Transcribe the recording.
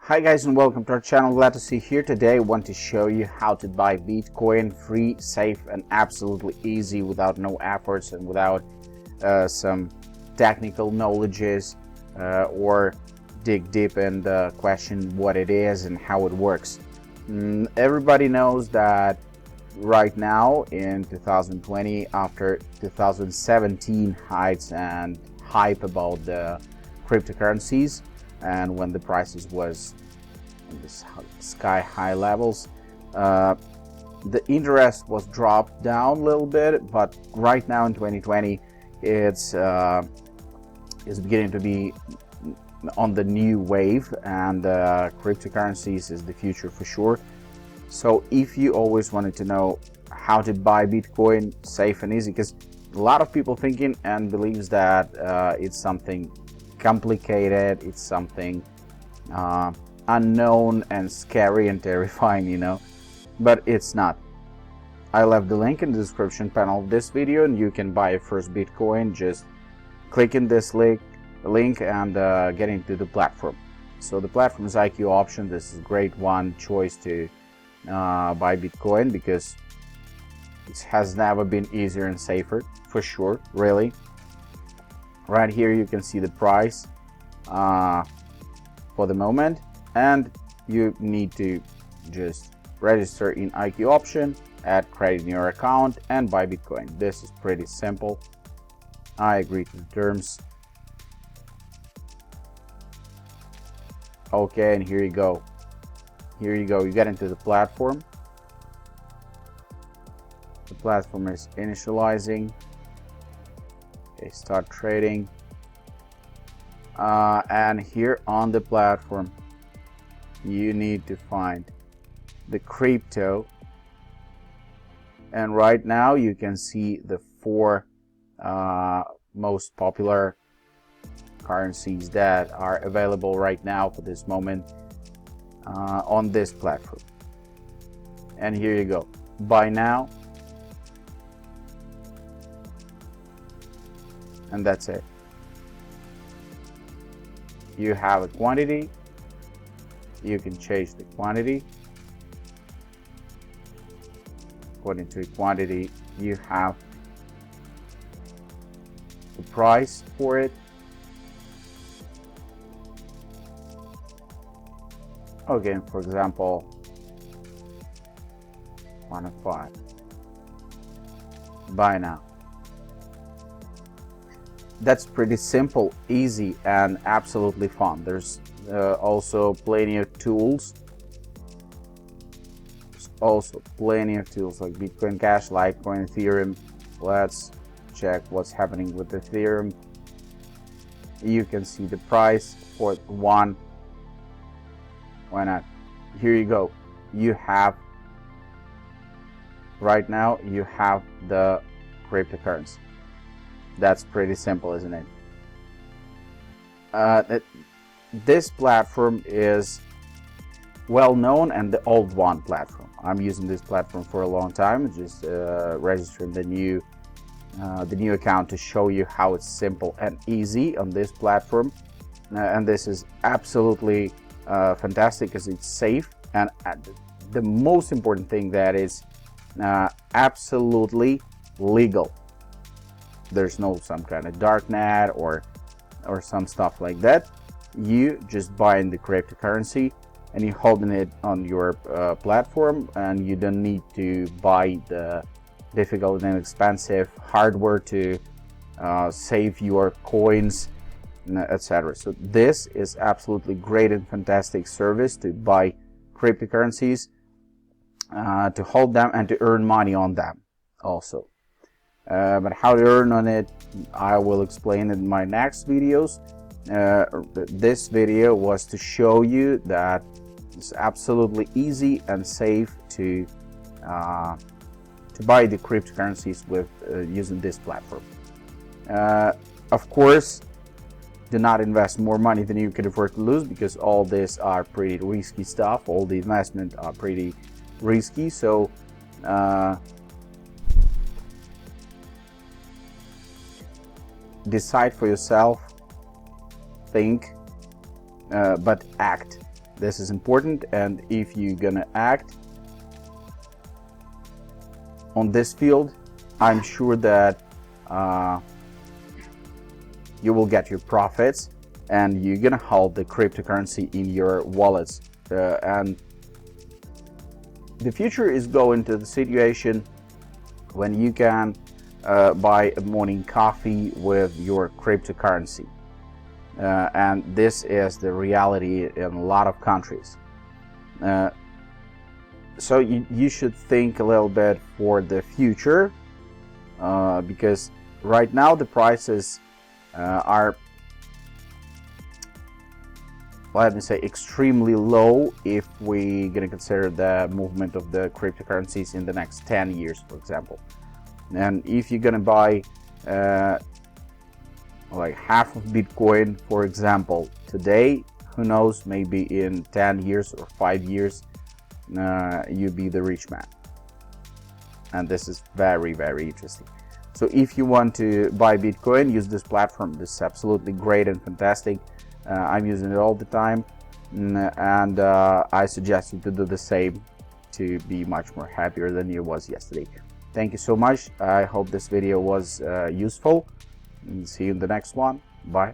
Hi guys and welcome to our channel. Glad to see you here today. I want to show you how to buy Bitcoin free, safe and absolutely easy without no efforts and without some technical knowledges or dig deep and question what it is and how it works. Everybody knows that right now in 2020, after 2017 heights and hype about the cryptocurrencies, and when the prices was in the sky high levels, the interest was dropped down a little bit, but right now in 2020 it's beginning to be on the new wave, and cryptocurrencies is the future for sure. So if you always wanted to know how to buy Bitcoin safe and easy, because a lot of people thinking and believes that it's something complicated, it's something unknown and scary and terrifying, but it's not. I left the link in the description panel of this video, and you can buy your first Bitcoin. Just click in this link and get into the platform. So the platform is IQ Option. This is a great one choice to buy Bitcoin, because it has never been easier and safer, for sure, really. Right here you can see the price for the moment, and you need to just register in IQ Option, add credit in your account and buy Bitcoin. This is pretty simple. I agree to the terms. Okay, and here you go. You get into the platform. The platform is initializing. Okay, start trading, and here on the platform you need to find the crypto, and right now you can see the four most popular currencies that are available right now for this moment on this platform. And here you go, buy now, and that's it. You have a quantity, you can change the quantity. According to quantity, you have the price for it. Okay, for example, 105. Buy now. That's pretty simple, easy and absolutely fun. There's also plenty of tools. Like Bitcoin Cash, Litecoin, Ethereum. Let's check what's happening with Ethereum. You can see the price for one. Why not? Here you go. You have right now you have the cryptocurrency. That's pretty simple, isn't it? This platform is well known, and the old one platform. I'm using this platform for a long time. Just registering the new account to show you how it's simple and easy on this platform. And this is absolutely fantastic, because it's safe, and the most important thing, that is absolutely legal. There's no some kind of darknet or some stuff like that. You just buying the cryptocurrency and you holding it on your platform, and you don't need to buy the difficult and expensive hardware to save your coins, etc. So this is absolutely great and fantastic service to buy cryptocurrencies, to hold them and to earn money on them also. But how to earn on it, I will explain in my next videos. This video was to show you that it's absolutely easy and safe to buy the cryptocurrencies with using this platform. Of course, do not invest more money than you can afford to lose, because all this are pretty risky stuff. All the investment are pretty risky. So decide for yourself, think, but act. This is important, and if you're gonna act on this field, I'm sure that you will get your profits, and you're gonna hold the cryptocurrency in your wallets. And the future is going to the situation when you can buy a morning coffee with your cryptocurrency. And this is the reality in a lot of countries. So you should think a little bit for the future, because right now the prices are, let me say, extremely low if we're going to consider the movement of the cryptocurrencies in the next 10 years, for example. And if you're going to buy like half of Bitcoin, for example, today, who knows, maybe in 10 years or 5 years, you be the rich man. And this is very, very interesting. So if you want to buy Bitcoin, use this platform. This is absolutely great and fantastic. I'm using it all the time, and I suggest you to do the same to be much more happier than you was yesterday. Thank you so much. I hope this video was useful, and see you in the next one. Bye.